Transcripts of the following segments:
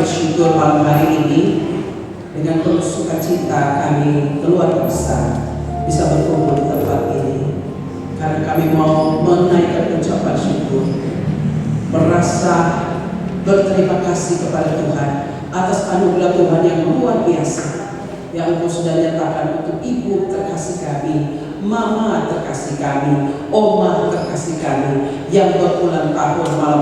bersyukur malam hari ini dengan penuh sukacita kami keluarga besar bisa berkumpul di tempat ini karena kami mau menaikkan ucapan syukur, merasa berterima kasih kepada Tuhan atas anugerah Tuhan yang luar biasa yang Engkau sudah nyatakan untuk ibu terkasih kami, mama terkasih kami, oma terkasih kami yang berulang tahun malam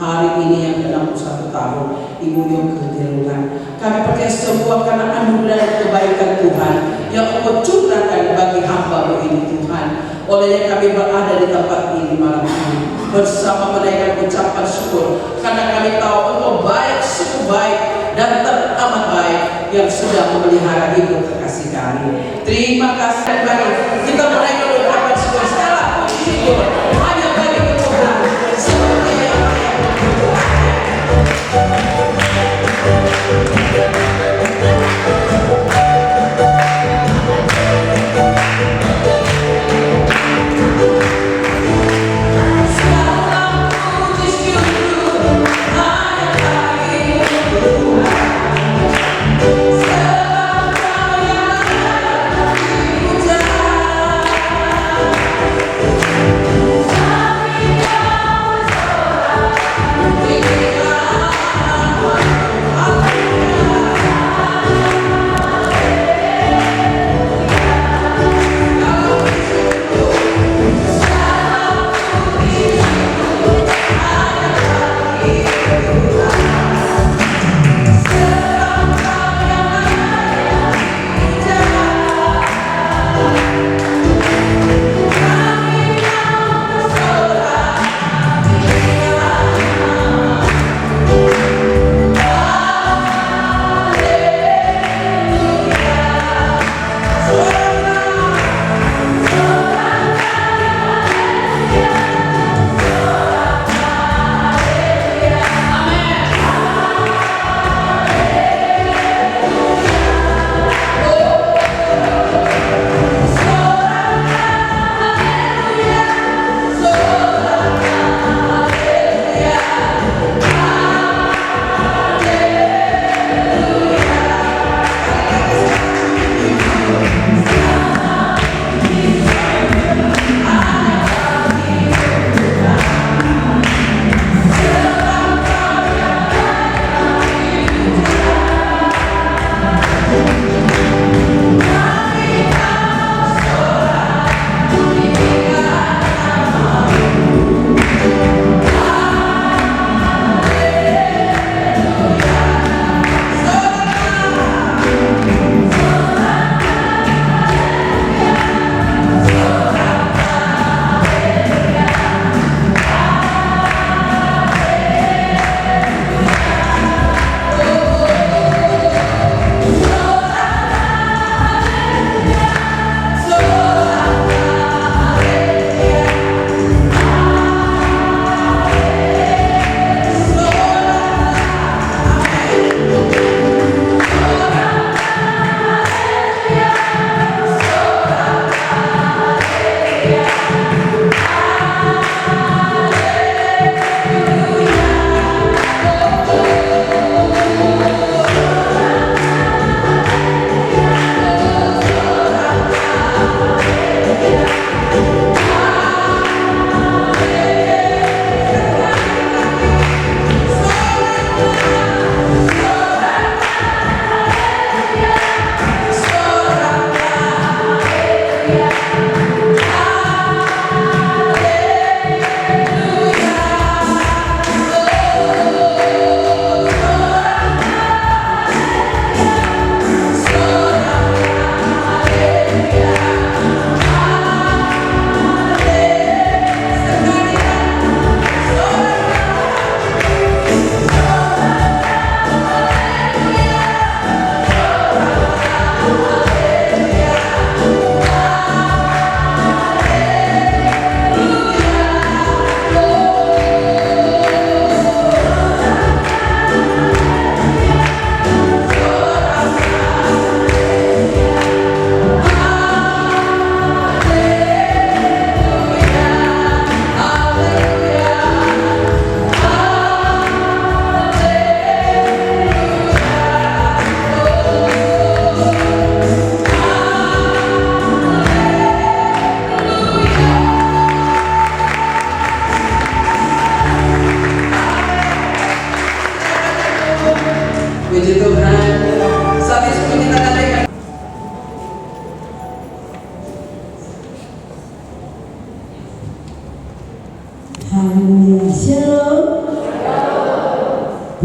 hari ini yang ke-61 tahun Ibu Yung Kejerungan. Kami percaya semua karena anugerah dan kebaikan Tuhan yang Engkau curahkan bagi hamba-Mu ini Tuhan. Olehnya kami berada di tempat ini malam ini bersama menaikkan ucapan syukur karena kami tahu Engkau baik, sungguh baik dan teramat baik yang sudah memelihara Ibu terkasih kami. Terima kasih. Mari kita menaikkan ucapan syukur. Segala puji syukur hanya bagi Tuhan. Seperti yang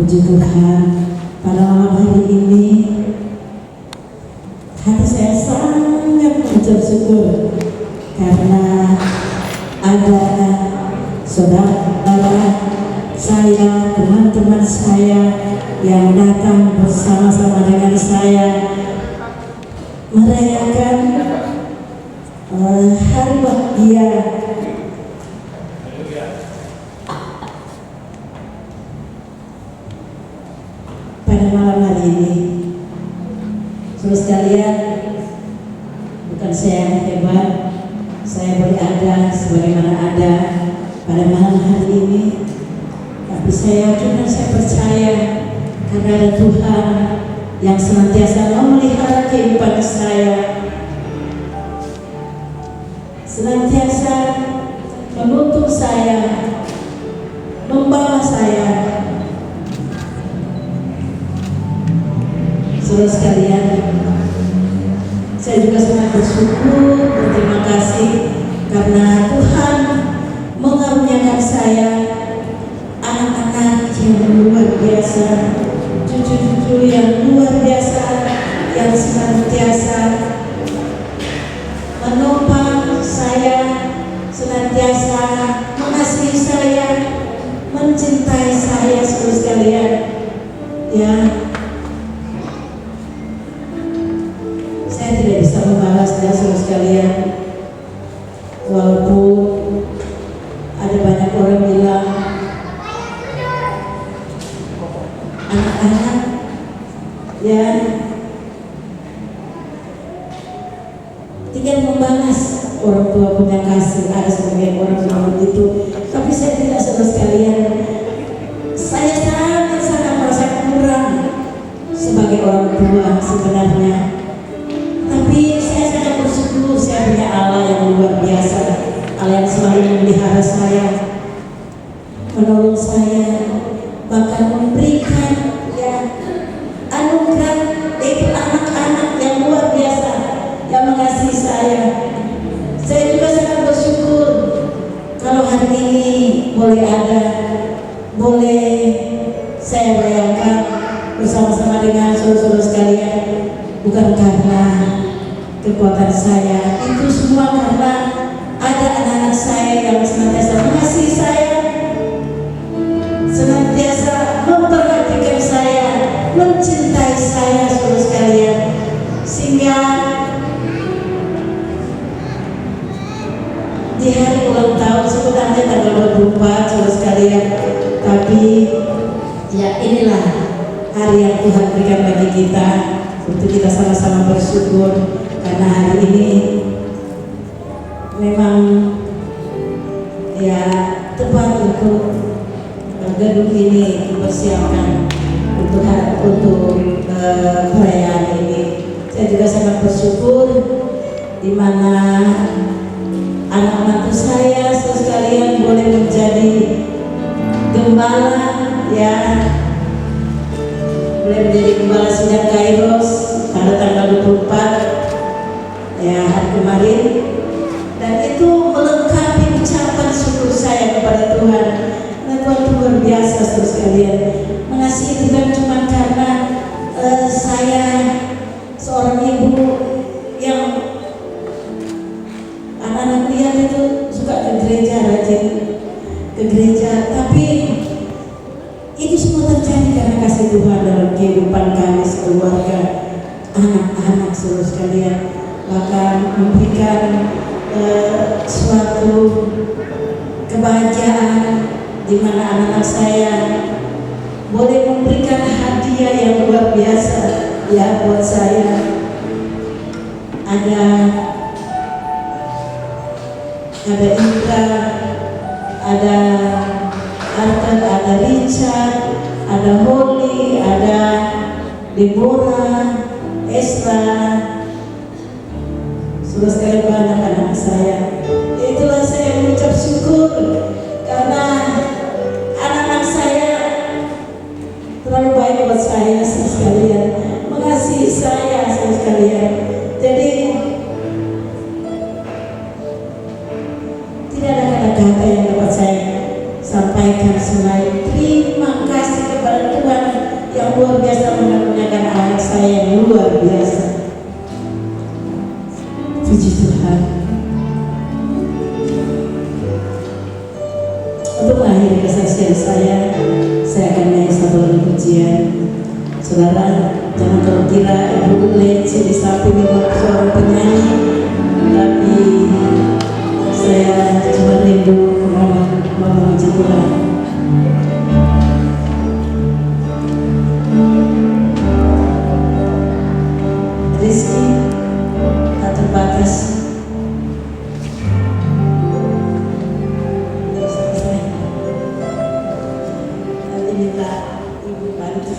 Puji Tuhan, pada malam hari ini hati saya sangat mengucap syukur karena ada saudara saya, teman-teman saya yang datang bersama-sama dengan saya merayakan hari bahagia pada malam hari ini. Saudara sekalian, bukan saya yang hebat, saya boleh ada sebagaimana ada pada malam hari ini, tapi saya yakin dan saya percaya karena ada Tuhan yang senantiasa memelihara kehidupan saya, senantiasa menuntun saya, membawa saya. Saudara sekalian, saya juga sangat bersyukur, berterima kasih karena Tuhan mengaruniakan saya anak-anak yang luar biasa, cucu-cucu yang luar biasa, yang senantiasa menopang saya, senantiasa mengasihi saya, mencintai saya. Saudara sekalian, ya, saya tidak bisa membalasnya, saudara sekalian. Walaupun ada banyak orang bilang anak-anak ya tinggal membalas orang tua punya kasih, ada sebagian orang bilang begitu, tapi saya tidak, saudara sekalian. Saya sangat merasa kurang sebagai orang tua sebenarnya. Tapi saya sangat bersyukur saya punya Allah yang luar biasa, Allah yang selalu memelihara saya, menolong saya, bahkan memberikan ya anugerah itu anak-anak yang luar biasa yang mengasihi saya. Saya juga sangat bersyukur kalau hari ini boleh saya rayakan bersama-sama dengan saudara-saudara sekalian, bukan karena kekuatan saya, itu semua karena ada anak-anak saya yang senantiasa mengasihi saya, senantiasa memperhatikan saya, mencintai saya, saudara sekalian, sehingga di hari ulang tahun sebenarnya tanggal 24, saudara sekalian, tapi ya inilah hari yang Tuhan berikan bagi kita untuk kita sama-sama bersyukur karena hari ini memang ya tepat untuk gedung ini dipersiapkan untuk perayaan ini. Saya juga sangat bersyukur di mana anak-anak saya sekalian boleh menjadi gembala, ya, boleh menjadi gembala sidang Kairos pada tanggal 24 ya hari kemarin, dan itu melengkapi ucapan syukur saya kepada Tuhan. Nah, Tuhan itu luar biasa, saudara sekalian. Mengasihi bukan cuma karena saya seorang ibu yang anak-anak lihat itu suka ke gereja, rajin ke gereja, tapi itu semua terjadi karena kasih Tuhan dalam kehidupan kami sekeluarga, anak-anak saudara sekalian, bahkan memberikan suatu kebahagiaan di mana anak-anak saya boleh memberikan hadiah yang luar biasa ya buat saya. Ada Indra, ada Arthur, ada Richard, ada Holly, ada Deborah, Esra, saudara sekalian, anak-anak saya. Itulah saya mengucap syukur karena anak-anak saya terlalu baik buat saya, saudara sekalian, mengasihi saya, saudara sekalian. Jadi tidak ada kata-kata yang dapat saya sampaikan selain terima kasih kepada Tuhan Puji Tuhan. Untuk mengakhiri kesaksian saya akan naik satu lagu pujian. Saudara, jangan terkira Ibu Leci di samping memang seorang penyanyi, tapi saya cuma rindu memuji Tuhan. Rizki tak terbatas. Nanti minta Ibu bantu.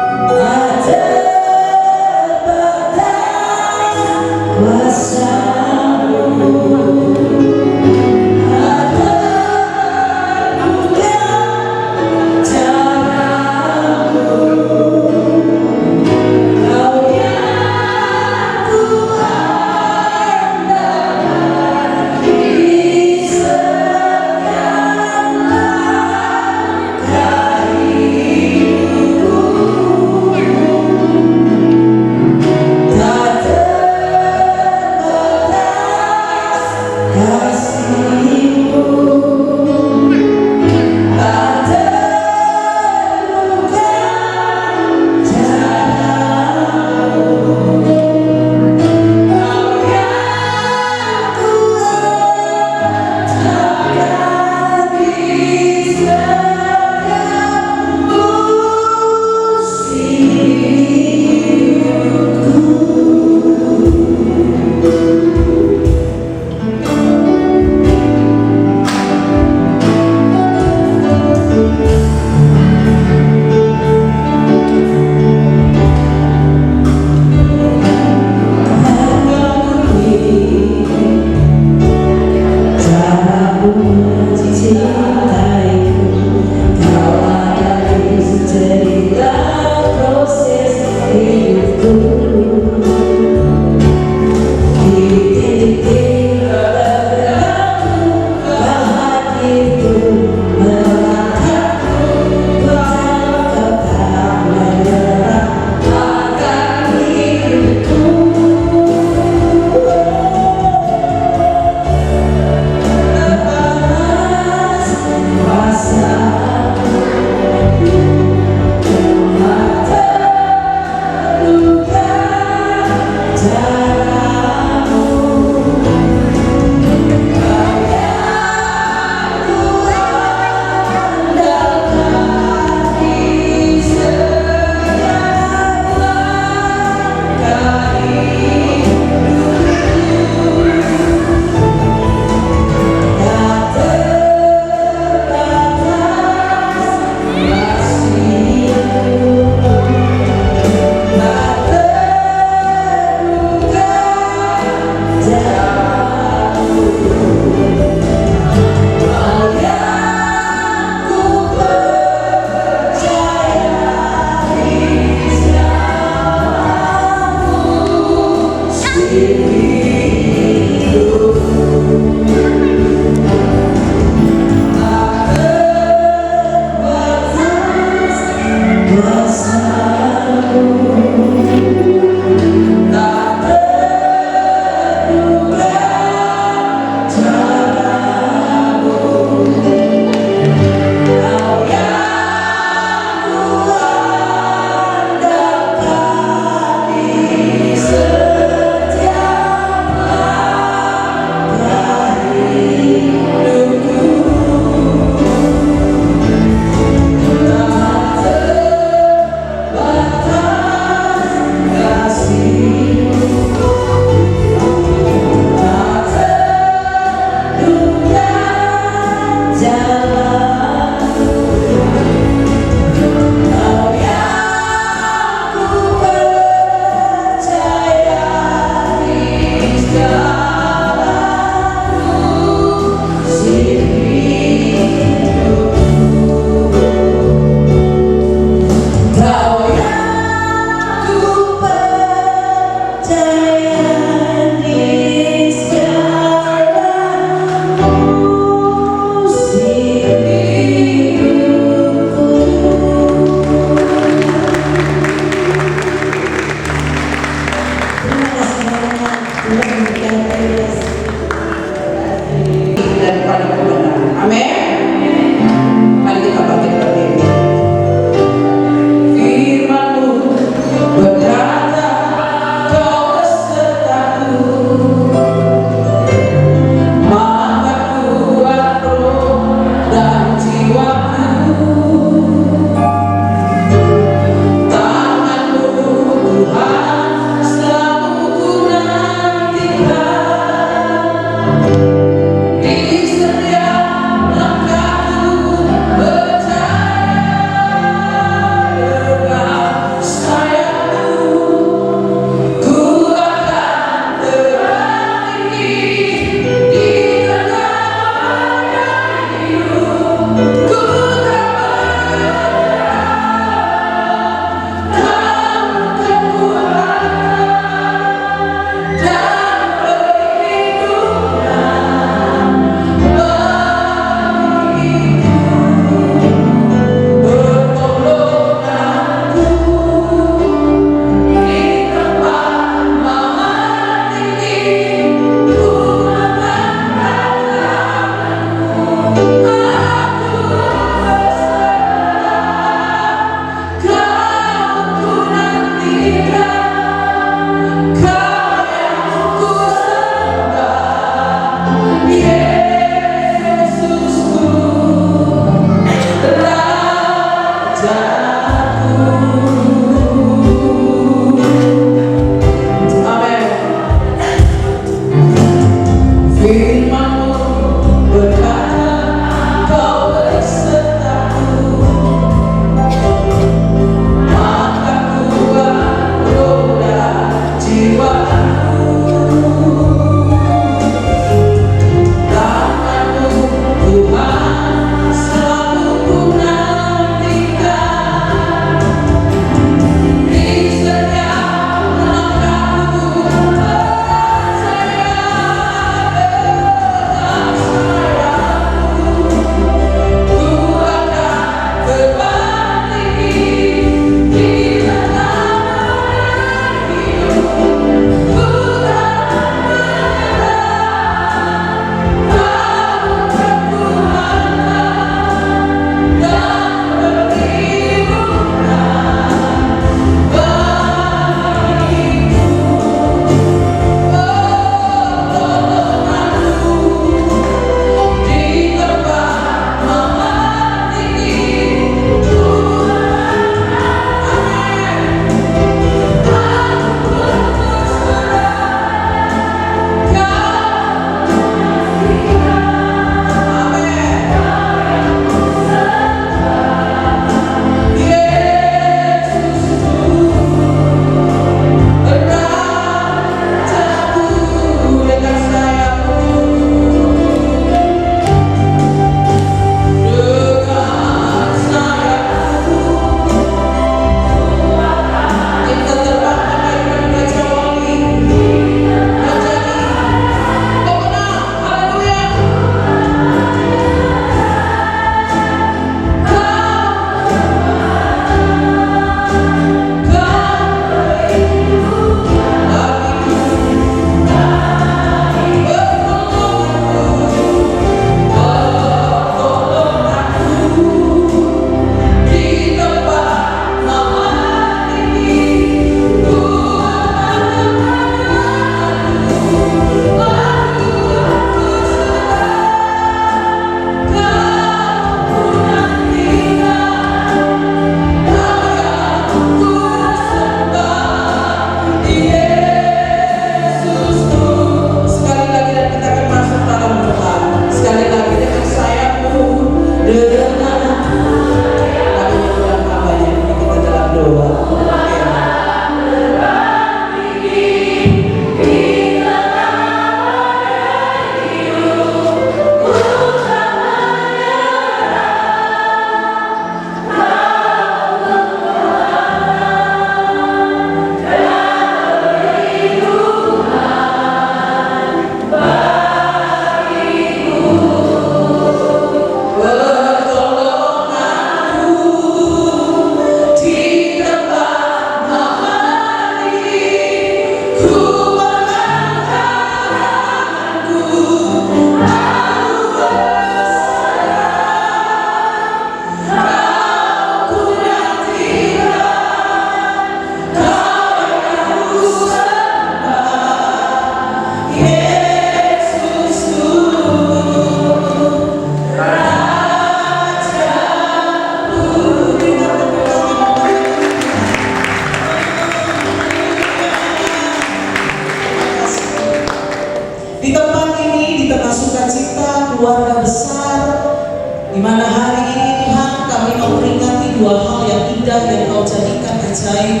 dua hal yang indah yang Kau jadikan ajaib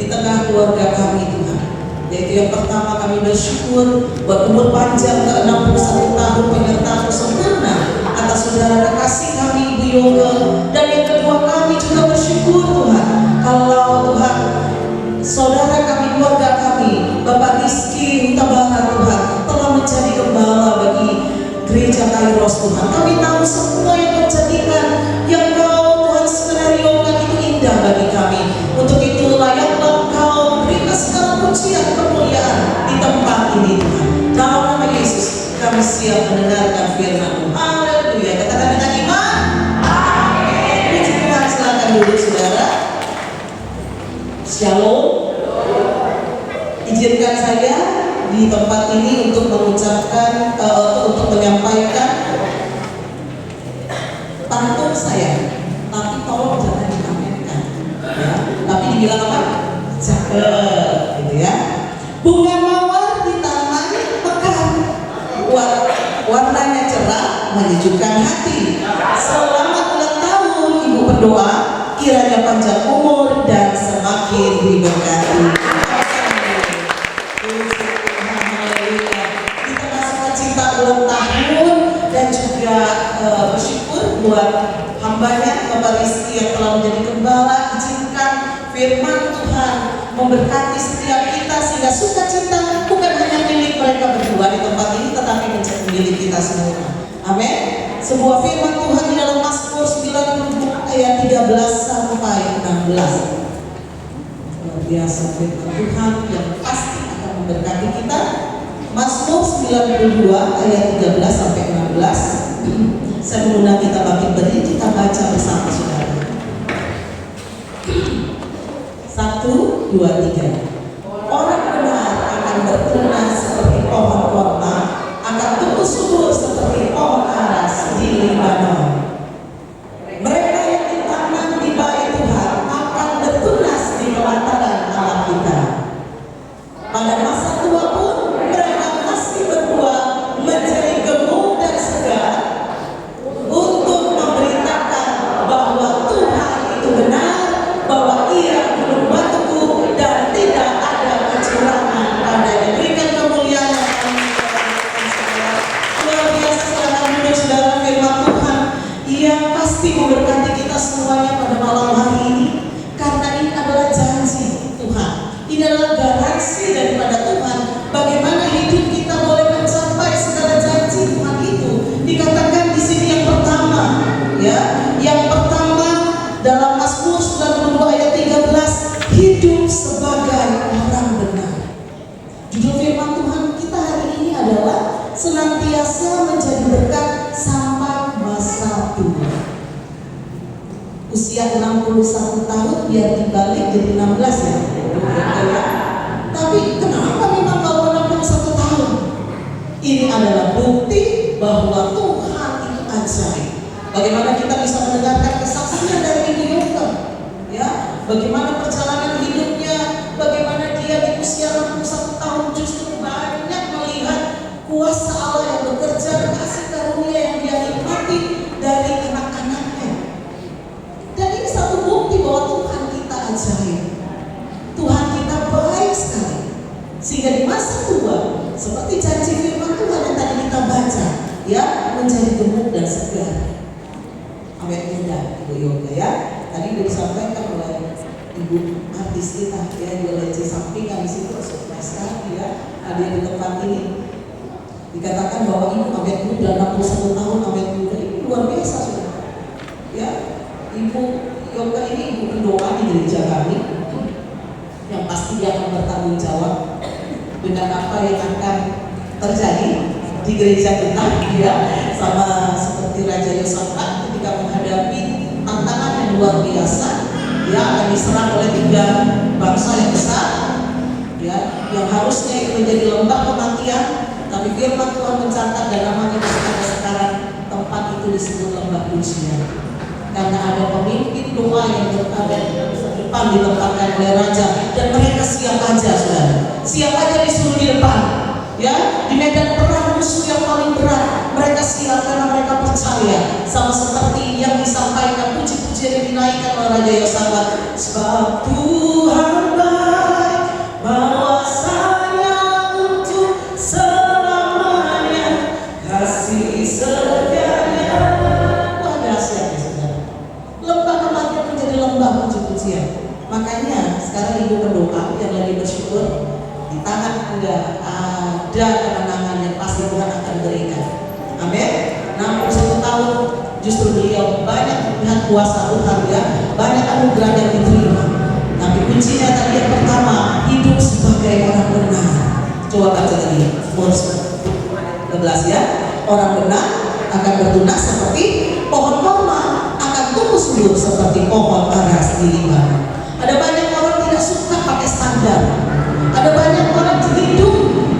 di tengah keluarga kami Tuhan. Yaitu yang pertama, kami bersyukur buat umur panjang ke 61 tahun penyertaan sempurna atas saudara kekasih kami Ibu Yoga. Dan yang kedua, kami juga bersyukur Tuhan kalau Tuhan saudara kami, keluarga kami, Bapak Rizky Huta Barat Tuhan, telah menjadi gembala bagi gereja Kairos Tuhan. Kami tahu semua yang Kau jadikan, yang Kau Tuhan skenariokan itu indah bagi kami. Untuk itu layaklah Kau berikan segala pujian kemuliaan di tempat ini Tuhan. Dalam nama Yesus kami siap mendengarkan firman-Mu. Haleluya. Katakan dengan iman. Amin. Puji Tuhan, silakan duduk saudara. Shalom. Izinkan saya di tempat ini untuk mengucapkan, untuk menyampaikan pantun saya, tapi tolong jangan ditampilkan, ya. Tapi dibilang apa? Cakep, gitu ya. Bunga mawar di taman mekar, warnanya cerah, menyejukkan hati. Selamat ulang tahun Ibu berdoa, kiranya panjang umur dan semakin diberkati. Ulang tahun dan juga bersyukur buat hambanya Bapak Rizky yang telah menjadi gembala. Izinkan firman Tuhan memberkati setiap kita sehingga sukacita bukan hanya milik mereka berdua di tempat ini, tetapi menjadi milik kita semua. Amin. Sebuah firman Tuhan di dalam Mazmur 90 ayat 13 sampai 16. Luar biasa firman Tuhan yang pasti akan memberkati kita. Mazmur 92 ayat 13 sampai 16. Saya mengundang kita bangkit berdiri, kita baca bersama saudara. 1, 2, 3. Orang benar akan bertunas seperti pohon korma, akan tumbuh subur seperti pohon aras di Libanon. Mereka yang ditanam di bait Tuhan akan bertunas di pelataran Allah kita. Pada masa tua pun menjadi gemuk dan segar untuk memberitakan bahwa Tuhan itu benar, bahwa Ia gunung batuku dan tidak ada kecurangan padanya. Berikan kemuliaan luar biasa saudara firman Tuhan yang pasti memberkati kita semuanya pada malam hari ini, karena ini adalah janji Tuhan. Ini adalah garansi daripada Tuhan bagaimana hidup kita boleh mencapai segala janji Tuhan itu. Dikatakan di sini yang pertama, ya, yang pertama dalam Mazmur 92 ayat 13, hidup sebagai orang benar. Judul firman Tuhan kita hari ini adalah senantiasa menjadi berkat sampai masa tua. Usia 61 tahun biar dibalik jadi 16 ya. Tapi kenapa memang kalau 61 tahun? Ini adalah bukti bahwa Tuhan itu ajaib. Bagaimana kita bisa mendengarkan kesaksian dari Ibu Yoga, ya? Bagaimana perjalanan hidupnya, bagaimana dia di usia 61 tahun justru banyak melihat kuasa Allah yang bekerja, kasih karunia yang dia nikmati dari anak-anaknya. Dan ini satu bukti bahwa Tuhan kita ajaib. Tuhan kita baik sekali. Sehingga di masa tua, seperti janji firman Tuhan yang tadi kita baca, ya, menjadi gemuk dan segar. Awet muda Ibu Yoga, ya. Tadi sudah disampaikan oleh Ibu artis kita, ya, di LC sampingan di situ, surprise sekali, ya, ada di tempat ini. Dikatakan bahwa Ibu awet muda, 61 tahun awet muda, ini luar biasa sudah. Ya, Ibu Yoga ini ibu berdoa di gereja kami, yang pasti dia akan bertanggung jawab dengan apa yang akan terjadi di gereja kita, ya, sama seperti Raja Yosafat ketika menghadapi tantangan yang luar biasa, ya, akan diserang oleh 3 bangsa yang besar, ya, yang harusnya itu menjadi lembah kematian, tapi firman Tuhan mencatat dan namanya sampai sekarang tempat itu disebut lembah pujian. Karena ada pemimpin doa yang berada di depan ditempatkan oleh raja, dan mereka siap aja, saudara, siap aja disuruh di depan, ya, di medan perang musuh yang paling berat, mereka siap karena mereka percaya, sama seperti yang disampaikan puji-pujian yang dinaikkan oleh Raja Yosafat. Sebab Tuhan baik, bahwasanya untuk selamanya, kasih setianya. Wah, dahsyat ya saudara. Lembah kematian menjadi lembah puji-pujian. Makanya sekarang ibu berdoa yang lagi bersyukur, di tangan Anda ada kemenangan yang pasti Tuhan akan berikan. Amin. 61 tahun justru beliau banyak melihat kuasa Tuhan, ya, banyak anugerah yang diterima. Tapi kuncinya tadi yang pertama, hidup sebagai orang benar. Coba baca tadi verse 12 ya. Orang benar akan bertunas seperti pohon kurma, akan tumbuh subur seperti pohon aras di Libanon. Ada banyak orang tidak suka pakai standar. Ada banyak orang hidup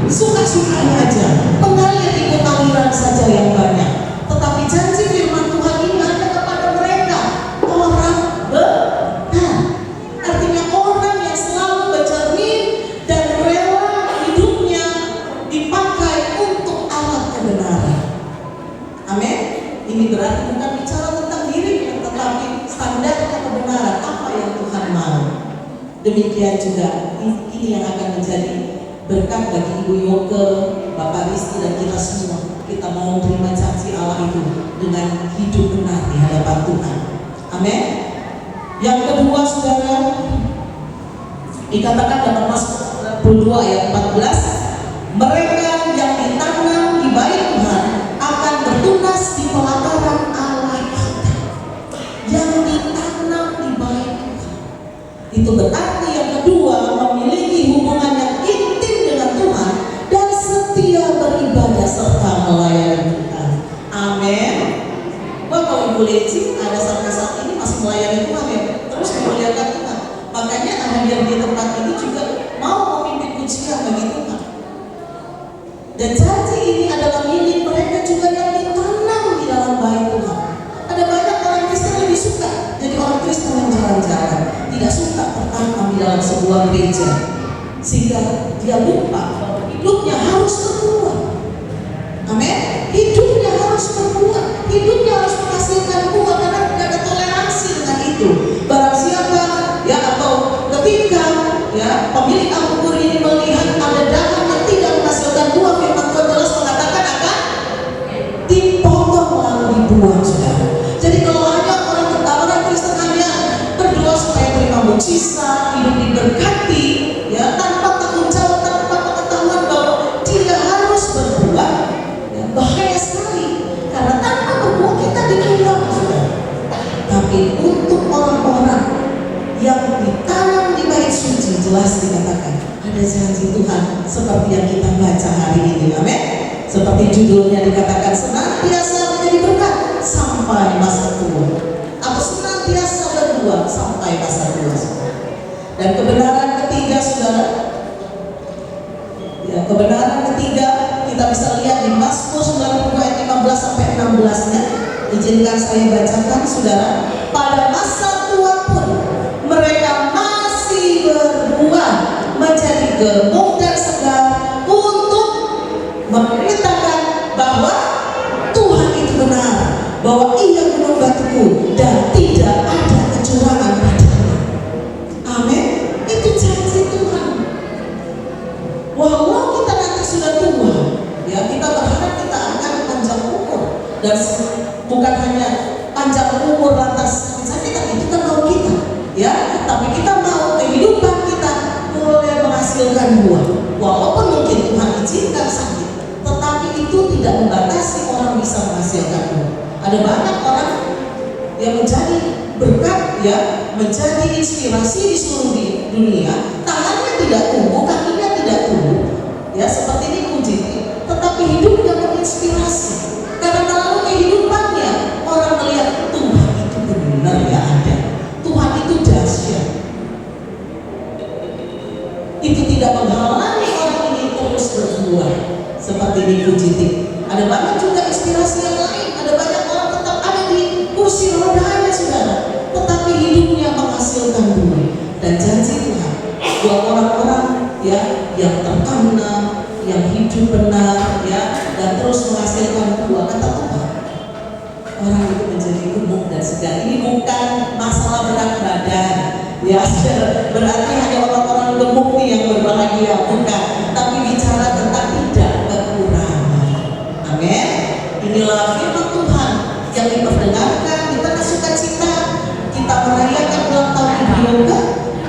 suka-sukanya aja, mengalir ikut aliran saja yang banyak. Tetapi janji firman Tuhan ini ada kepada mereka orang benar. Artinya orang yang selalu bercermin dan rela hidupnya dipakai untuk alat kebenaran. Amin. Ini berarti bukan bicara tentang dirinya, tetapi standarnya kebenaran apa yang Tuhan mau. Demikian juga ini yang akan menjadi berkat bagi Ibu Yoke, Bapak Rizky dan kita semua. Kita mau terima janji Allah itu dengan hidup benar di hadapan Tuhan. Amin. Yang kedua saudara, dikatakan dalam Mazmur 62 ayat 14, mereka yang ditanam di bait Tuhan akan bertunas di pelataran Allah kita. Yang ditanam di bait Tuhan itu berarti yang kedua memiliki hubungan yang intim dengan Tuhan dan setia beribadah serta melayani Tuhan. Amin. Wah, kalau Ibu Leci ada sampai saat ini masih melayani Tuhan ya, terus memuliakan Tuhan. Makanya hadir di tempat ini juga mau memimpin pujian bagi Tuhan. Dan janji ini adalah milik mereka juga yang ditanam di dalam bait Tuhan. Ada banyak orang Kristen lebih suka jadi orang Kristen yang jalan-jalan, tidak suka tertanam di dalam sebuah gereja, sehingga dia lupa bahwa hidupnya harus berbuah. Amin. Hidupnya harus berbuah, hidupnya harus menghasilkan buah, karena tidak ada toleransi dengan itu. Barang siapa ya, atau ketika ya pemilik anggur ini melihat ada dahan yang tidak menghasilkan buah, firman Tuhan jelas mengatakan akan dipotong lalu dibuang, saudara. Jadi kalau hanya orang Kristen hanya berdoa supaya terima mukjizat, hidup diberkati, ya tanpa tanggung jawab, tanpa pengetahuan bahwa dia harus berbuah, ya, bahaya sekali. Karena tanpa berbuah kita dikurang, saudara. Tapi untuk orang-orang yang ditanam di bait suci, jelas dikatakan ada janji Tuhan seperti yang kita baca hari ini. Amin. Seperti judulnya dikatakan, senantiasa menjadi berkat sampai masa tua, atau senantiasa berbuah sampai masa tua. Dan kebenaran ketiga, saudara, ya, kebenaran ketiga kita bisa lihat di Mazmur 92 ayat 15 sampai 16-nya. Izinkan saya bacakan, saudara. Pada masa tua pun mereka masih berbuah menjadi gemuk dan segar untuk memberitakan bahwa Tuhan itu benar, bahwa Ia gunung batuku dan tidak ada kecurangan padanya. Amin. Itu janji Tuhan. Walau kita nanti sudah tua, ya kita berharap kita akan panjang umur, dan bukan hanya panjang umur lantas sakit, tapi kita mau kita, ya, tapi kita mau kehidupan kita boleh menghasilkan buah. Walaupun mungkin Tuhan izinkan sakit, tetapi itu tidak membatasi orang bisa menghasilkan buah. Ada banyak orang yang menjadi berkat, ya, menjadi inspirasi di seluruh dunia. Tangannya tidak tumbuh, kakinya tidak tumbuh, ya, seperti ini kunci, tetapi hidupnya menginspirasi. Karena melalui kehidupannya orang melihat Tuhan itu benar ya ada. Tuhan itu dahsyat. Itu tidak menghalangi orang ini terus berbuah seperti di Pujitik. Ada banyak juga inspirasi yang lain. Ada banyak orang tetap ada di kursi rodanya, saudara, tetapi hidupnya menghasilkan buah. Dan janji Tuhan buat orang-orang, ya, yang tertanam, yang hidup benar, ya, dan terus menghasilkan buah, kata Tuhan, orang itu menjadi gemuk dan segar. Ini bukan masalah berat Ya, berarti hanya orang-orang gemuk nih yang berbahagia, bukan. Tapi bicara tentang tidak kekurangan. Amin. Inilah firman Tuhan yang diperdengarkan di tengah sukacita kita merayakan ulang tahun Ibu Yoga,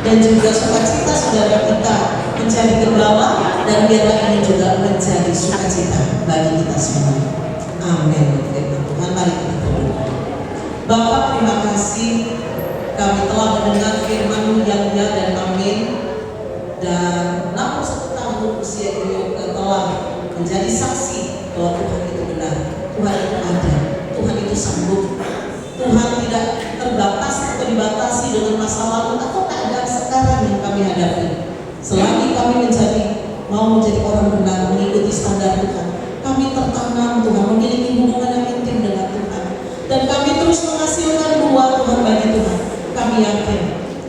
dan juga sukacita saudara kita menjadi gembala, dan biarlah ini juga menjadi sukacita bagi kita semua. Amin. Firman Tuhan, mari kita berdoa. Bapak, terima kasih kami telah mendengar firman-Mu yang ya dan amin. Dan 61 tahun usia Ibu Yoga telah menjadi saksi bahwa Tuhan itu benar, Tuhan itu ada, Tuhan itu sanggup. Tuhan tidak terbatas atau dibatasi dengan masa lalu atau keadaan sekarang yang kami hadapi. Selagi kami mau menjadi orang benar, mengikuti standar Tuhan, kami tertanam Tuhan, memiliki hubungan yang intim dengan Tuhan, dan kami terus menghasilkan buah Tuhan bagi Tuhan. Kami yakin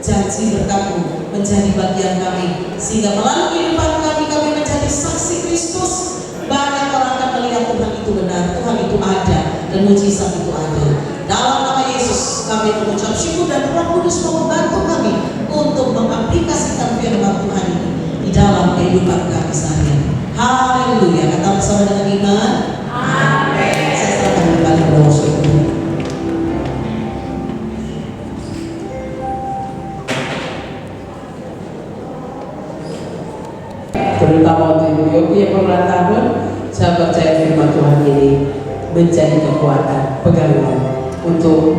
janji berkat-Mu menjadi bagian kami, sehingga melalui kehidupan kami menjadi saksi Kristus. Banyak orang akan melihat Tuhan itu benar, Tuhan itu ada, dan mujizat itu ada. Dalam nama Yesus kami mengucap syukur, dan Roh Kudus mau membantu kami untuk mengaplikasikan firman Tuhan ini di dalam kehidupan kami sehari-hari. Haleluya. Kata bersama dengan iman. Amin. Saya serahkan kembali kepada syukur. Terutama untuk Ibu Yogi yang berulang tahun, saya percaya firman Tuhan ini menjadi kekuatan pegangan untuk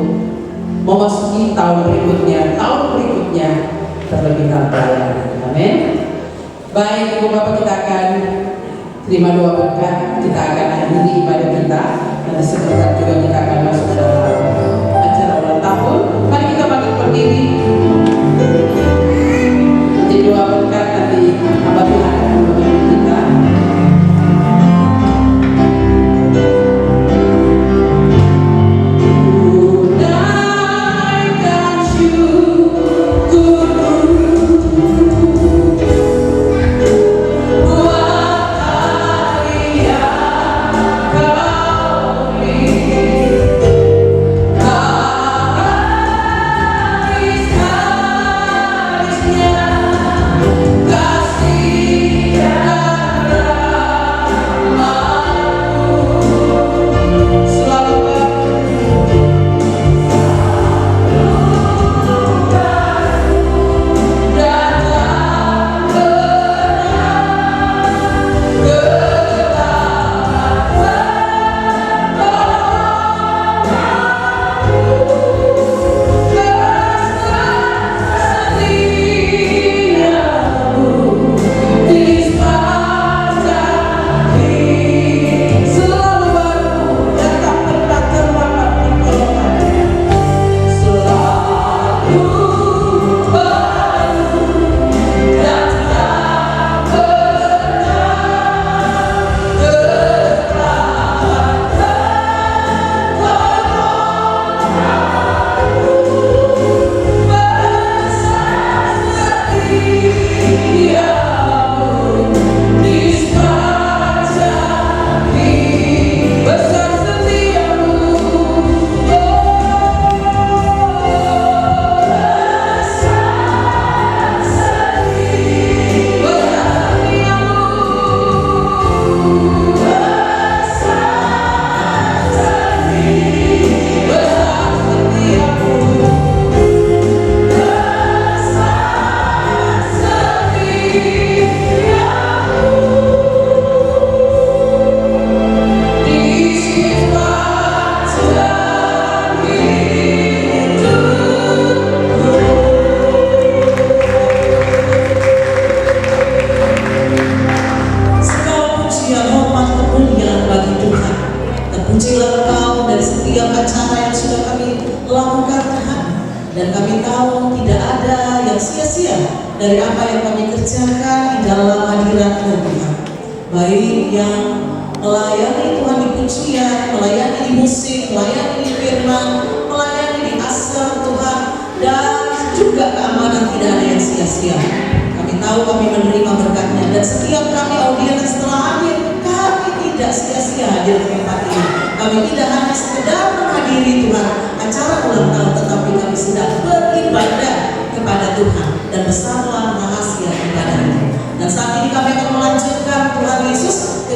memasuki tahun berikutnya terlebih dalam pelayanan. Amin. Baik Ibu Bapak, kita akan terima doa berkat, kita akan akhiri ibadah kita, dan sebentar juga kita akan masuk dalam acara ulang tahun. Mari kita bangkit berdiri untuk doa berkat, nanti hamba Tuhan akan membimbing kita. Dari apa yang kami kerjakan di dalam hadirat-Mu Tuhan, baik yang melayani Tuhan di pujian, melayani di musik, melayani di firman, melayani di asal Tuhan, dan juga keamanan tidak ada yang sia-sia. Kami tahu kami menerima berkat-Nya, dan setiap kami audiens setelah hadir, kami tidak sia-sia hadir di tempat ini. Kami tidak hanya sekedar menghadiri Tuhan acara ulang tahun, tetapi kami sedang beribadah kepada Tuhan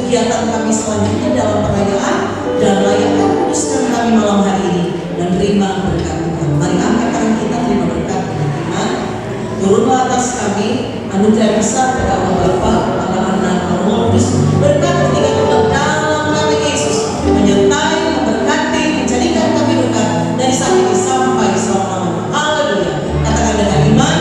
kegiatan kami selanjutnya dalam perayaan dan layakkan kuduskan kami malam hari ini dan terima berkat Tuhan. Mari angkat tangan kita terima berkat Tuhan. Turunlah atas kami anugerah besar pada Allah Bapa, Allah Anak, Allah Roh Kudus. Berkat ketiga Tuhan dalam nama Yesus menyertai, memberkati, menjadikan kami berkat dari saat ini sampai selama-lamanya. Haleluya. Katakan dengan iman.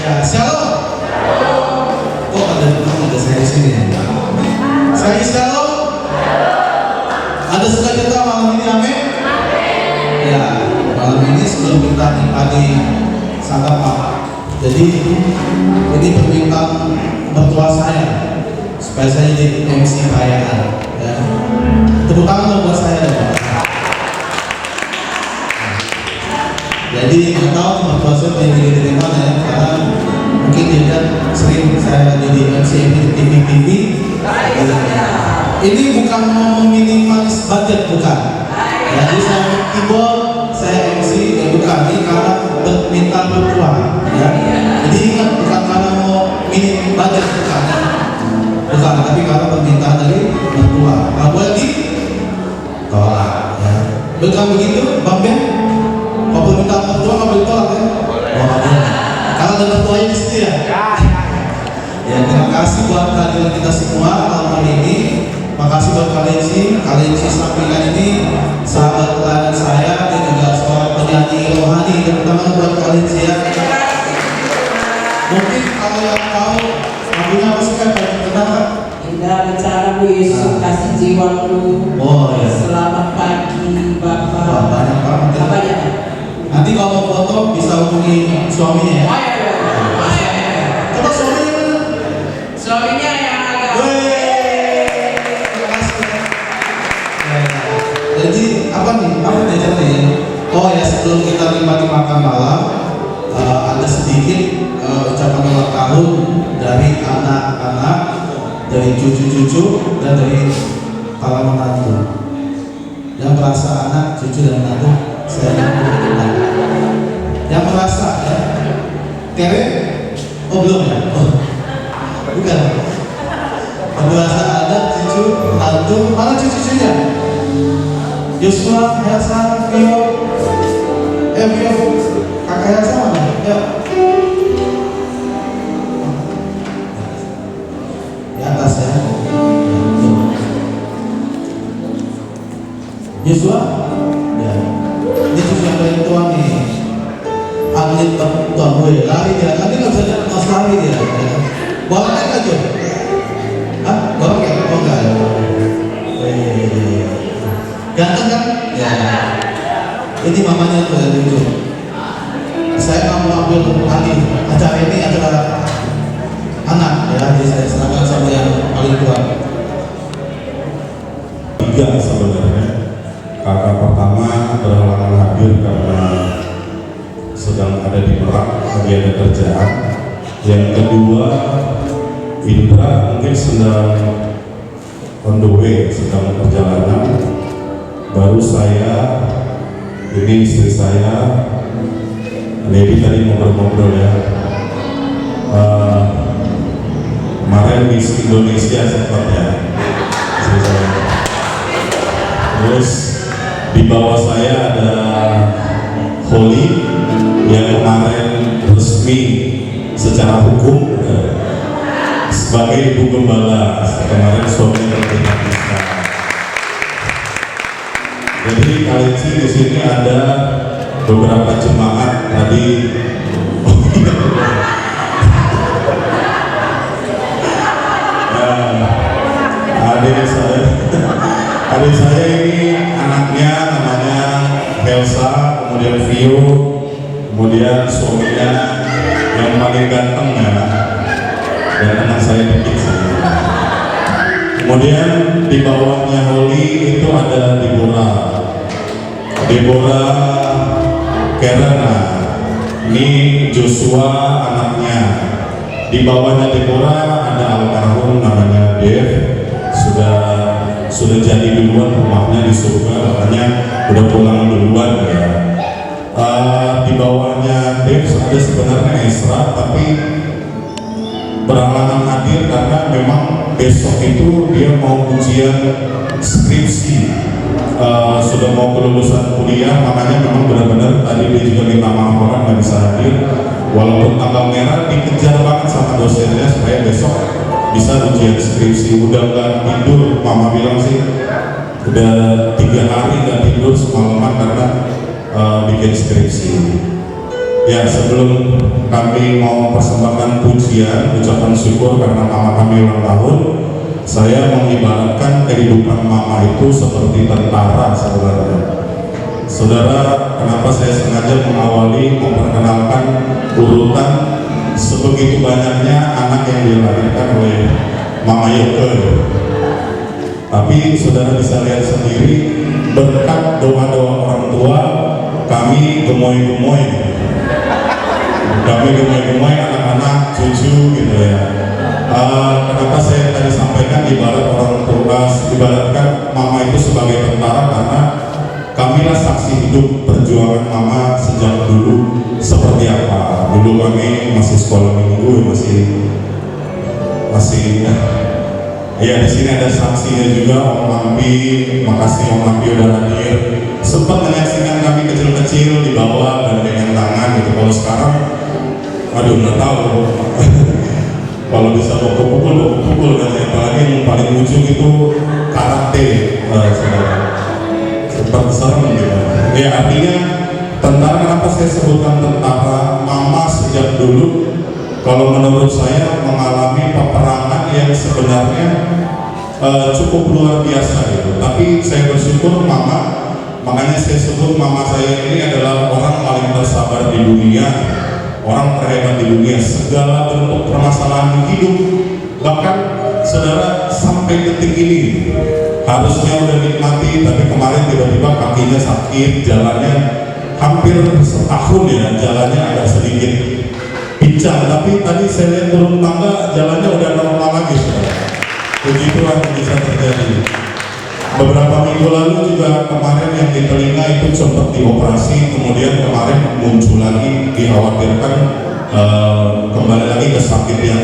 Ya, shalom. Kok ada saya di sini ya? Saya shalom. Ada sukacita malam ini, amin. Ya, malam ini sebelum kita nikmati santap, jadi ini permintaan mertua saya supaya saya jadi MC perayaan. Ya. Tepuk tangan buat saya dong. Jadi nggak tahu mertua saya jadi dari mana ya, karena mungkin dia kan sering saya jadi MC di TV. Ini bukan mau meminimalis budget, bukan. Jadi saya keyboard, saya MC, ya bukan. Ini karena minta mertua, ya. Jadi ingat, bukan karena mau minim budget, bukan. Bukan, tapi karena permintaan dari mertua. Nggak boleh ditolak, ya. Bukan begitu, Bang Ben? Kalau permintaan mertua nggak boleh ditolak, ya? Oh, kalau ada mertuanya di situ ya. Ya, terima kasih buat kehadiran kita semua malam hari ini. Makasih buat kalian si sampingan ini, sahabat pelayanan saya dan juga seorang penyanyi rohani. Dan pertama buat kalian sih ya. Mungkin kalau yang tahu lagunya apa sih kan? Kenapa? Indah bicaramu Yesus kasih jiwaku. Oh ya. Selamat pagi Bapak. Wah, banyak banget ya. Apa ya? Nanti kalau mau foto bisa hubungi suaminya ya. Oh ya. Coba suaminya mana? Suaminya yang agak. Terima kasih ya. Jadi apa nih? Apa ceritanya? Oh ya, sebelum kita nikmati makan malam, ada sedikit ucapan ulang tahun dari anak-anak, dari cucu-cucu, dan dari para menantu. Yang merasa anak, cucu dan menantu, saya berkenal. Yang merasa ya, Tere? Oh belum ya? Oh, bukan. Yang merasa ada cucu, menantu, mana cucu-cucunya? Yosua, Elsa, Vio, kakak Elsa mana? Ya. Di atas ya. Yosua, ya. Ini cucu yang paling tua nih. Atlet tua gue, lari dia. Nanti nggak bisa pas lari dia. Bawa naik aja. Hah? Bawa kayak? Oh enggak ya. Ganteng kan? Ya. Ini mamanya tuh yang lucu. Saya nggak mau ambil alih acara ini acara anak ya. Jadi saya serahkan sama yang paling tua. Tiga sebenarnya. Kakak pertama berhalangan hadir karena sedang ada di Merak, lagi ada kerjaan. Yang kedua, Indra mungkin sedang on the way, sedang perjalanan. Baru saya, ini istri saya, Levi tadi ngobrol-ngobrol ya. Kemarin di Indonesia sempat ya, istri saya. Terus di bawah saya ada Holly yang kemarin resmi secara hukum sebagai ibu gembala, kemarin suaminya terlibat nikah. Jadi kali ini di sini ada beberapa jemaat tadi. Adik saya ini anaknya namanya Elsa, kemudian Vio, kemudian suaminya yang paling ganteng ya, dan anak saya dikit sih. Kemudian di bawahnya Holly itu ada Deborah Kerana, ini Joshua anaknya. Di bawahnya Deborah ada almarhum namanya Dev, sudah jadi duluan rumahnya di surga, makanya udah pulang duluan ya. Di bawahnya Dev ada sebenarnya Esra, tapi berhalangan hadir karena memang besok itu dia mau ujian skripsi, sudah mau kelulusan kuliah, makanya memang benar-benar tadi dia juga minta maaf banget nggak bisa hadir. Walaupun tanggal merah dikejar banget sama dosennya supaya besok bisa ujian skripsi. Udah nggak tidur, mama bilang sih udah 3 hari nggak tidur semalaman karena bikin skripsi. Ya, sebelum kami mau persembahkan pujian, ucapan syukur karena mama kami ulang tahun, saya mengibaratkan kehidupan mama itu seperti tentara, saudara. Saudara, kenapa saya sengaja mengawali memperkenalkan urutan sebegitu banyaknya anak yang dilahirkan oleh Mama Yoke. Tapi saudara bisa lihat sendiri, berkat doa-doa orang tua, kami gemoy-gemoy. Kami gemoy-gemoy anak-anak, cucu gitu ya. Kenapa saya tadi sampaikan ibarat orang tua, ibaratkan mama itu sebagai tentara, karena kamilah saksi hidup perjuangan mama sejak dulu seperti apa. Dulu kami masih sekolah minggu, masih ya, di sini ada saksinya juga, Om Lampi. Makasih Om Lampi udah hadir. Sempat menyaksikan kami kecil-kecil di bawah dan dengan tangan gitu. Kalau sekarang aduh nggak tahu. Kalau bisa pukul kan, apalagi yang paling ujung itu karate, sempat serem gitu. Ya, artinya tentara, kenapa saya sebutkan tentara? Mama sejak dulu, kalau menurut saya, mengalami peperangan yang sebenarnya cukup luar biasa gitu. Tapi saya bersyukur mama, makanya saya sebut mama saya ini adalah orang paling bersabar di dunia, orang terhebat di dunia. Segala bentuk permasalahan hidup, bahkan saudara sampai detik ini harusnya udah nikmati, tapi kemarin tiba-tiba kakinya sakit, jalannya hampir setahun ya, jalannya agak sedikit pincang. Tapi tadi saya lihat turun tangga, jalannya udah normal lagi, saudara. Puji Tuhan bisa terjadi. Beberapa minggu lalu juga kemarin yang di telinga itu sempat dioperasi, kemudian kemarin muncul lagi, dikhawatirkan kembali lagi ke sakit yang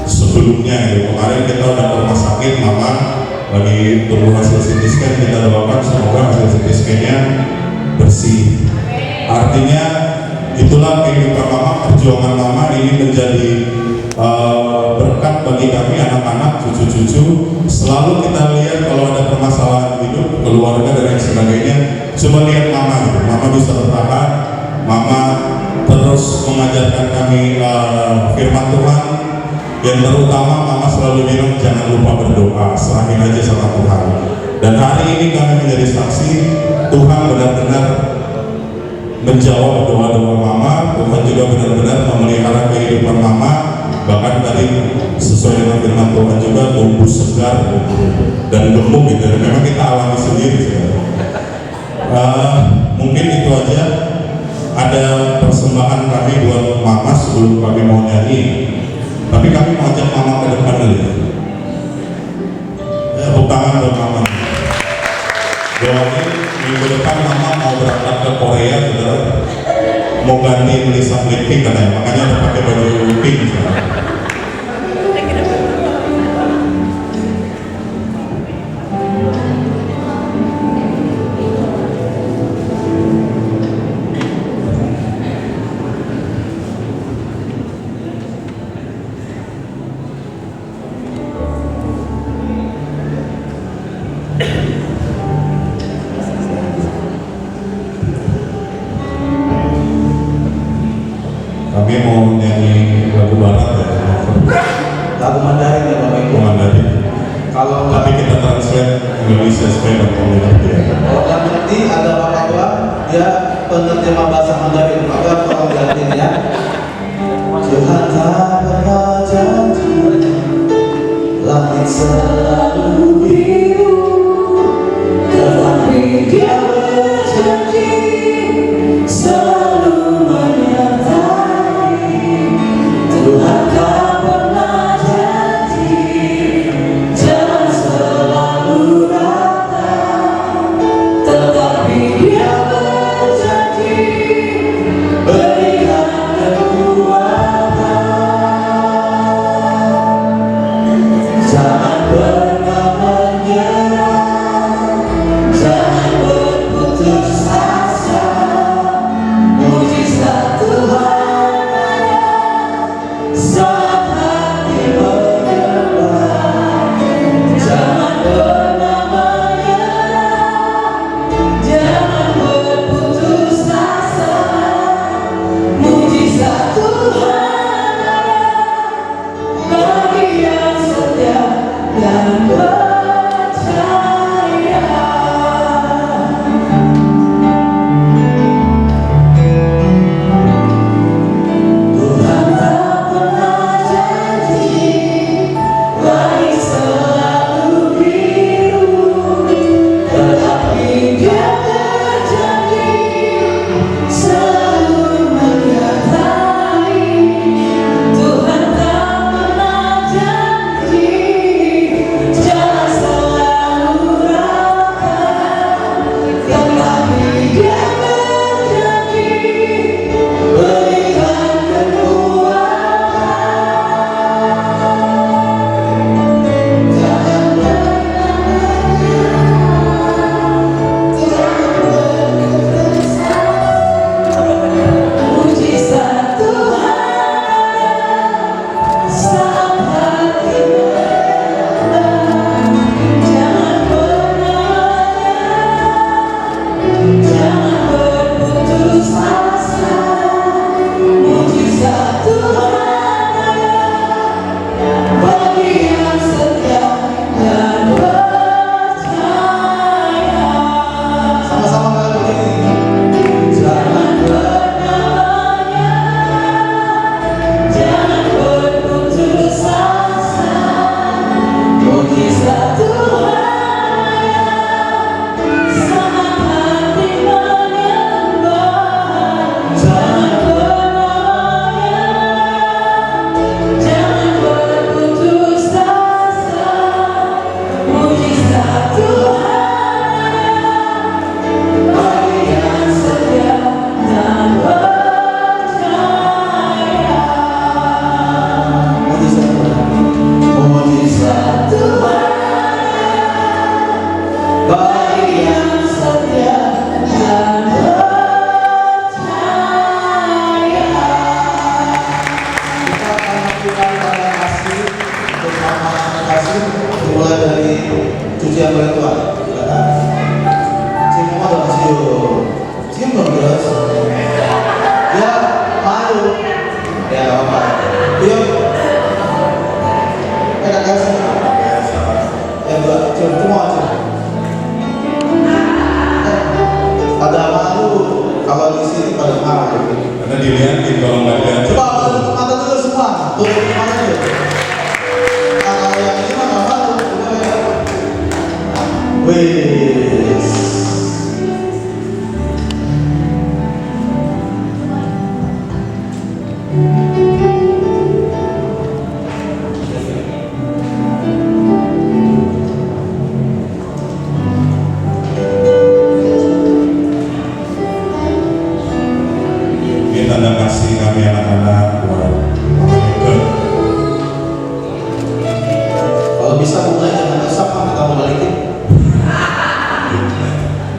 sebelumnya gitu. Kemarin kita udah ke rumah sakit, mama lagi tunggu hasil CT scan, kita doakan semoga hasil CT scan-nya bersih. Artinya itulah kehidupan mama, perjuangan mama ini menjadi berkat bagi kami anak-anak, cucu-cucu. Selalu kita lihat kalau ada permasalahan hidup, keluarga dan lain sebagainya, coba lihat mama gitu. Mama bisa bertahan, mama terus mengajarkan kami firman Tuhan, yang terutama mama selalu bilang jangan lupa berdoa, serahin aja sama Tuhan. Dan hari ini kami menjadi saksi, Tuhan benar-benar menjawab doa-doa mama. Tuhan juga benar-benar memelihara kehidupan mama. Bahkan tadi sesuai dengan firman Tuhan juga tumbuh segar dan gemuk gitu. Memang kita alami sendiri. Mungkin itu aja. Ada persembahan kami buat mama sebelum kami mau nyanyi. Tapi kami mau ajak mama ke depan dulu. Tepuk tangan buat mama. Doain minggu depan mama mau berangkat ke Korea, saudara. Mau ganti tulisan pink katanya, makanya ada pakai baju pink. Kami mau nyanyi lagu barat ya. Lagu Mandarin ya Bapak Ibu. Mandarin. Kalau Tapi kita translate Indonesia supaya dapat mengerti ya. kalau yang mengerti ada Bapak tua, dia penerjemah bahasa Mandarin, maka tolong diartiin ya. Tuhan tak pernah janji, langit selalu biru, tetapi Dia berjanji selalu menyertai. Tuhan tak pernah janji, jangan selalu datang, tetapi Dia berjanji berikan kekuatan.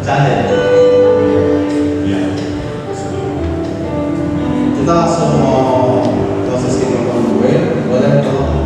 bercanda. Ya. Kita langsung mau proses mikrofon gue, boleh tolong.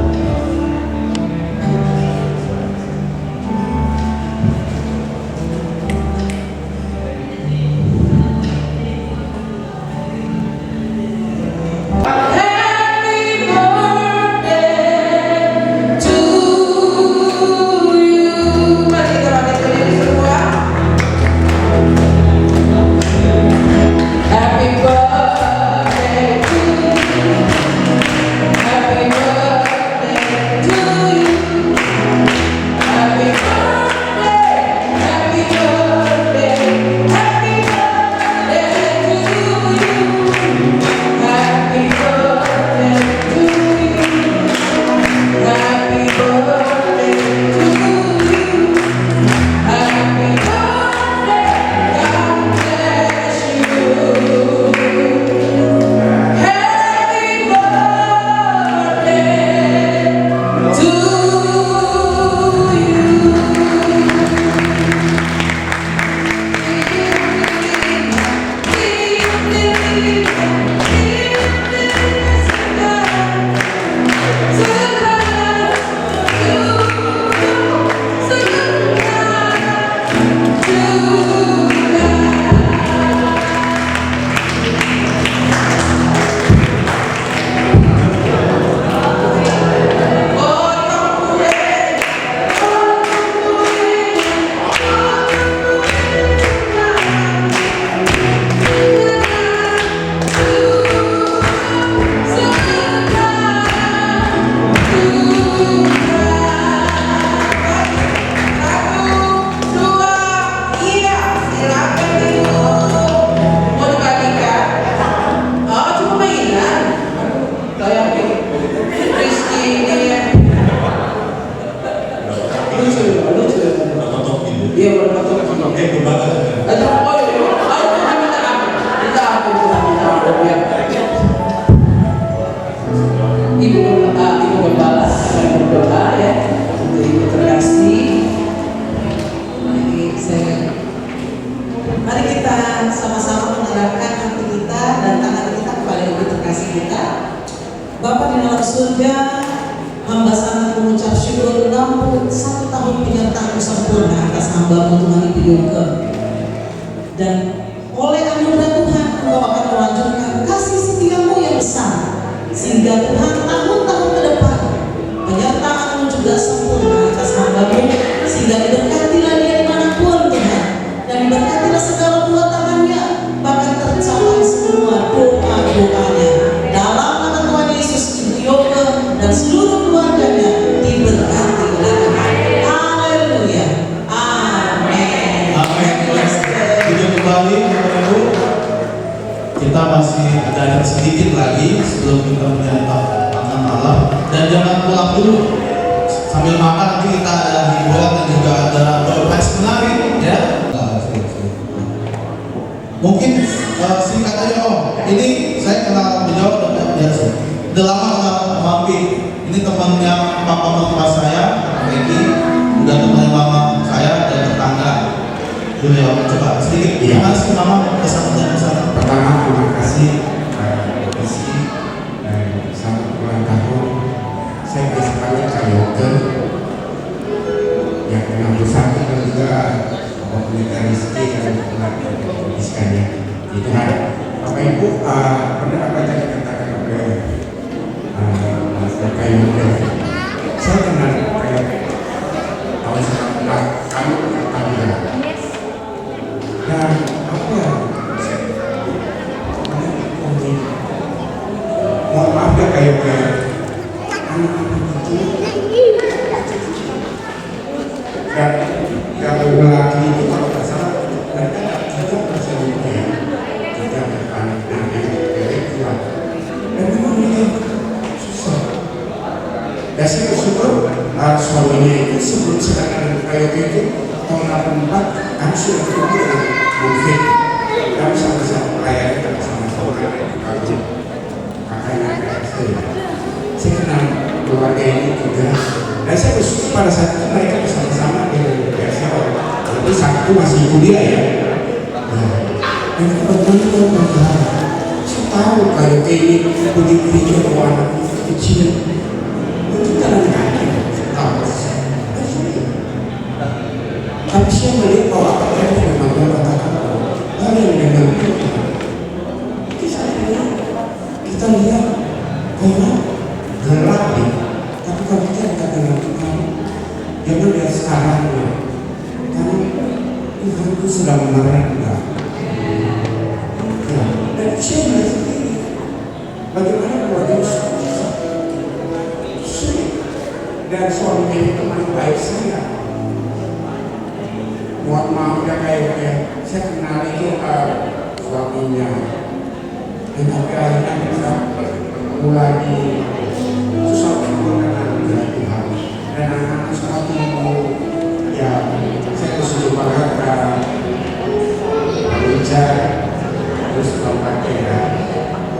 Bapa di dalam surga, hamba sangat mengucap syukur 61 tahun penyertaan sempurna atas hamba-Mu Tuhan Ibu Yoke. Dan oleh anugerah Tuhan, Engkau akan melanjutkan kasih setia-Mu yang besar, sehingga Tuhan tahun-tahun ke depan penyertaan-Mu juga sempurna atas hamba-Mu, sehingga diberkatilah dia dimanapun Tuhan, dan diberkatilah segala buah tangannya, bahkan tercapai semua doa-doanya. Dalam nama Tuhan Yesus, Ibu Yoke dan seluruh keluarganya diberkati oleh Tuhan. Haleluya. Amin. Amin. Kita kembali Bapak-Ibu. Kita masih ada sedikit lagi sebelum kita menyantap makan malam, dan jangan pulang dulu. Sambil makan nanti kita ada hiburan dan juga ada surprise menarik ya. Mungkin singkat aja Om. Ini saya kenal beliau biasa. Udah lama kenal Mampi. Ini temannya papa mertua saya, Regi. Udah temannya mama saya dan tetangga. Beliau coba sedikit. Gimana sih mama pesan dan pesan? Pertama terima kasih Isi selamat ulang tahun. Saya biasanya Kayoke yang ke-61 dan juga Bapak Rizky dan sekalian. Itu Bapak Ibu pernah baca dikatakan oleh Mas Kayoke. Saya kenal Kayoke tahun 90 kami pertama. Dan apa mohon maaf ya Kayoke, anak-anak itu dan yang laki itu kalau nggak salah mereka tidak bersedia tidak anak-anak yang kuat dan memang ini susah. Dan saya bersyukur suaminya itu sebelum sedangkan Kayoke itu tahun 84 kami sudah ketemu dengan Mufid. Kami sama-sama melayani dan sama-sama kakaknya saya kenal keluarga ini juga, dan saya bersyukur pada saat itu mereka bersama-sama dengan saya lebih sangat saat itu masih kuliah ya. Nah, dan kebetulan berharap saya tahu kalau ini begitu hijau bahwa anak itu kecil itu jalan kaki tahu tapi saya melihat bahwa apa yang memang katakan hal yang dengan itu saya lihat kita lihat bahwa gelap ya tapi kalau kita dekat dengan Tuhan jangan lihat sekarang ya karena Tuhan itu sudah memerintah ya, dan saya melihat sendiri bagaimana keluarga sulit dan suaminya itu teman baik saya. Mohon maaf ya kayak saya kenal itu suaminya dan tapi akhirnya kita mulai susah berhubungan dengan Tuhan dan anak-anak sekolah tumbuh ya saya bersyukur banget bicara terus pakai ya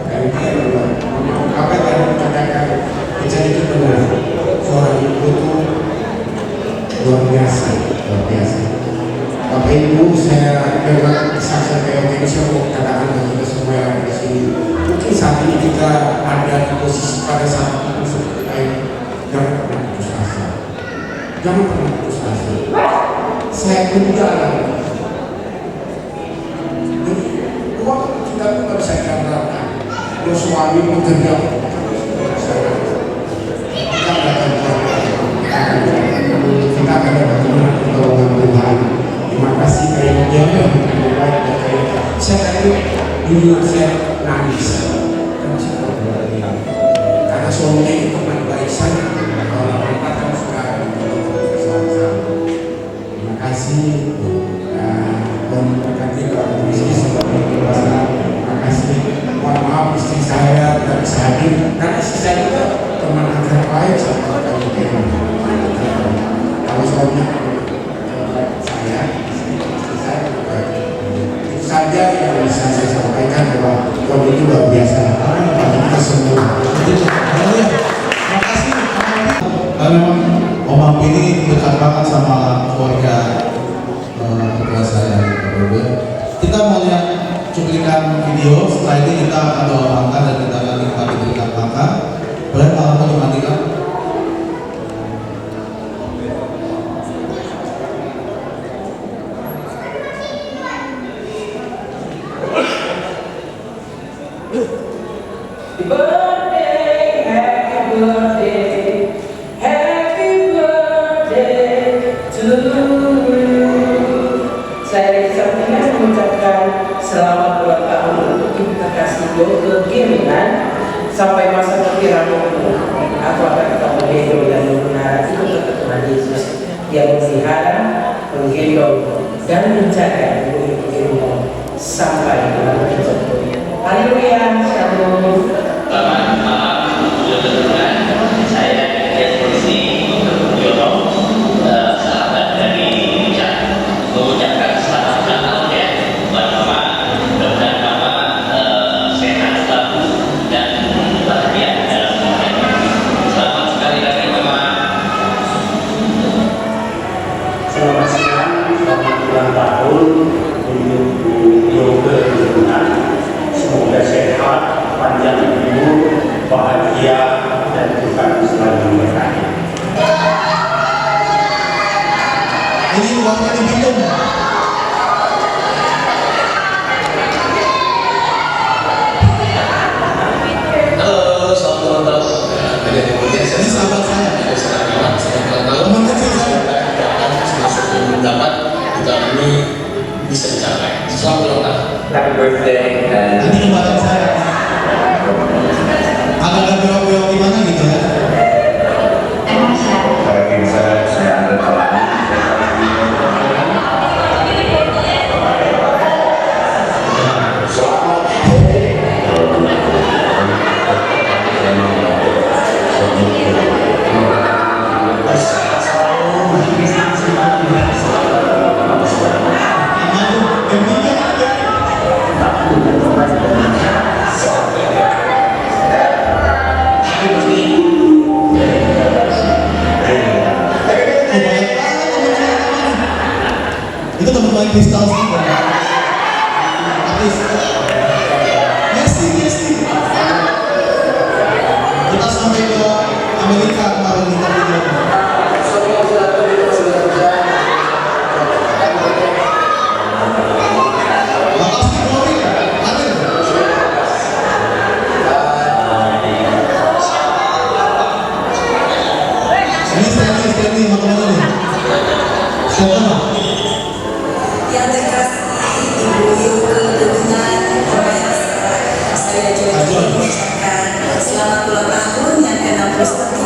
kayak dia apa yang dikatakan bicara itu benar seorang ibu itu luar biasa. Bapak Ibu, saya memang saksi kayak ini saya mau katakan bagi kita semua yang ada di sini. Mungkin saat ini kita ada di posisi pada saat itu seperti ini. Jangan pernah putus asa. Jangan pernah putus asa. Saya pun juga alami. Jadi uang kita pun nggak bisa diandalkan. Kalau suami bekerja, kita akan dapat pertolongan Tuhan. Terima kasih kayaknya saya tadi dulu saya nangis karena suaminya itu teman baik saya kalau mereka kan suka bersama-sama. Terima kasih dan berkati kalau bisnis seperti biasa. Terima kasih. Mohon maaf istri saya tidak bisa hadir karena istri saya itu teman akrab baik sama kalian. Kalau suaminya saya itu saja yang bisa saya sampaikan bahwa Tuhan itu luar biasa bagi kita semua. Terima kasih. Karena memang Om Ampi ini dekat banget sama keluarga ketua saya. Kita mau lihat cuplikan video. Setelah ini kita akan doa angka dan kita akan diberikan angka. Boleh Pak dimatikan? Saya di sampingnya mengucapkan selamat ulang tahun untuk Ibu Kekasih ke Geminan sampai masa kekiraanmu aku akan tetap menggendong dan memelihara itu kata Tuhan Yesus yang memelihara, menggendong dan menjaga ibu sampai dalam hidup. Haleluya, shalom. Selamat malam, teman-teman. Saya Polisi Yono, sahabat dari mengucapkan selamat ulang tahun ya buat Mama. Mudah-mudahan Mama sehat selalu dan bahagia dalam hidupnya. Selamat sekali lagi Mama. Selamat siang, selamat ulang tahun untuk Bu Yoga Jurunan. Semoga sehat, panjang umur, bahagia, dan Tuhan selalu memberkati. Ini uangnya diminum. Halo, selamat ulang tahun. Ini sahabat saya. Teman kecil saya. Dapat kita ini bisa dicapai. Selamat ulang tahun. Happy birthday and Ini kembaran saya. Agak belok-belok gimana gitu ya? saya Andre Taulani. Emangnya Habis. Messi. Kita sampai ke Amerika kemarin kita video. Makasih Bobi. Amin. Ini Stanley, teman-teman ini. Siapa? Yang terkasih Ibu Yuke dengan saya juga mengucapkan selamat ulang tahun yang ke-61.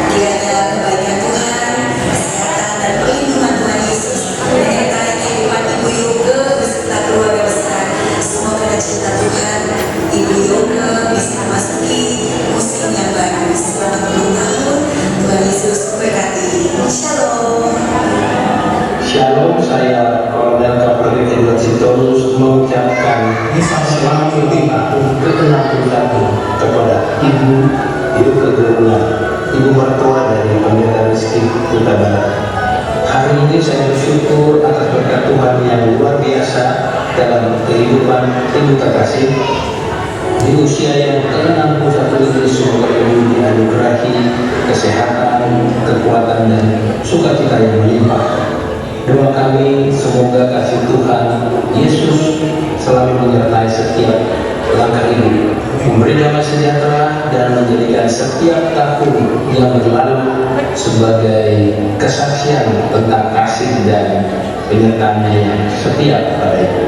Kiranya kebaikan Tuhan, kesehatan dan perlindungan Tuhan Yesus menyertai kehidupan Ibu Yuke beserta keluarga besar. Semoga cinta Tuhan Ibu Yuke bisa memasuki musim yang baru. Selamat ulang tahun, Tuhan Yesus memberkati. Shalom. Shalom, saya Kolonel Kapolri Edward Sitorus mengucapkan selamat ulang tahun ke-61 kepada Ibu Yuke Geruna, Ibu mertua dari Pendeta Rizky Huta Barat. Hari ini saya bersyukur atas berkat Tuhan yang luar biasa dalam kehidupan Ibu terkasih. Di usia yang ke-61 ini semoga Ibu dianugerahi kesehatan, kekuatan dan sukacita yang melimpah. Doa kami semoga kasih Tuhan Yesus selalu menyertai setiap langkah Ibu, memberi damai sejahtera dan menjadikan setiap tahun yang berlalu sebagai kesaksian tentang kasih dan penyertaannya yang setia pada Ibu.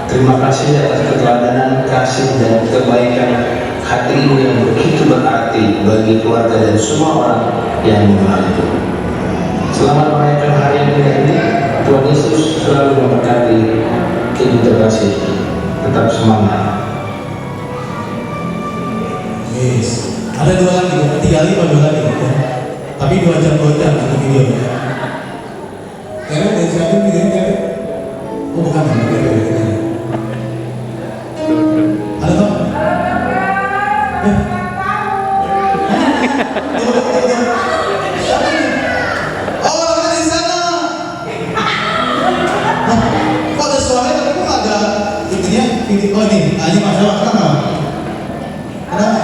Terima kasih atas keteladanan, kasih dan kebaikan hati Ibu yang begitu berarti bagi keluarga dan semua orang yang mengenal Ibu. Selamat merayakan hari yang indah ini. Tuhan Yesus selalu memberkati Ibu terkasih. Tetap semangat. Yes. Ada 2 lagi, 3 kali atau 2 lagi ya. Tapi 2 jam satu video ya. Karena dari siapa videonya? Oh bukan, ada toh? Oh, ada di sana. Kok ada suaranya tapi kok ada itunya video? Oh ini, ini masalah kenapa? Kenapa?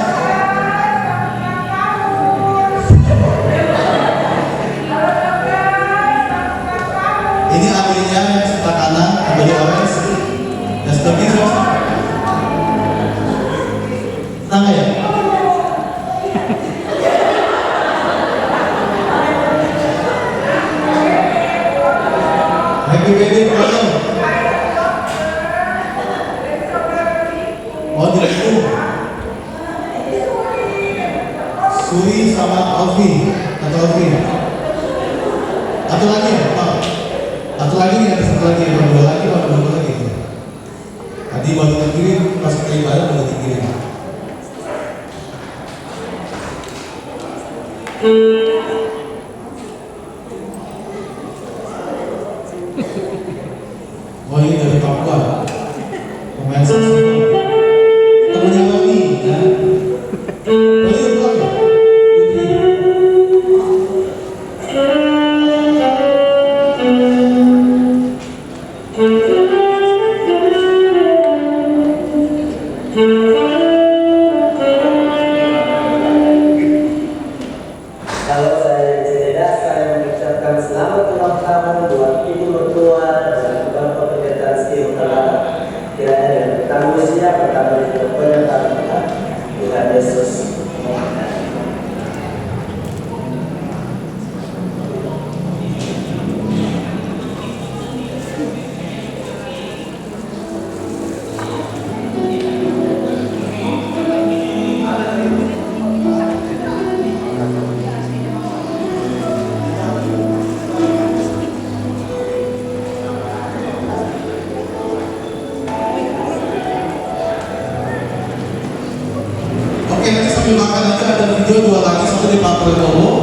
Ini adiknya yang sebelah kanan, ambil orange, dan sebelah kiri siapa? Tangga ya? Happy birthday brother. Oh direktur Suri sama Alfi atau Alfi. Satu lagi ya? Oh. Satu lagi nih, ada satu lagi, dua lagi, dua lagi. Tadi baru dikirim, pas kita ibadah baru dikirim. Oh ini dari Papua, pemain saxophone, temennya Wani ya. Wani dari Papua ya? Kalau saya tidak, saya mengucapkan selamat ulang tahun buat Ibu mertua dan Bapak Pendeta Rizky Huta Barat. Kiranya dengan bertambah usia, bertambah juga penyertaan Tuhan. Tuhan Yesus memberkati. Oke, nanti sambil makan aja ada video 2 lagi, satu di Pak Prabowo,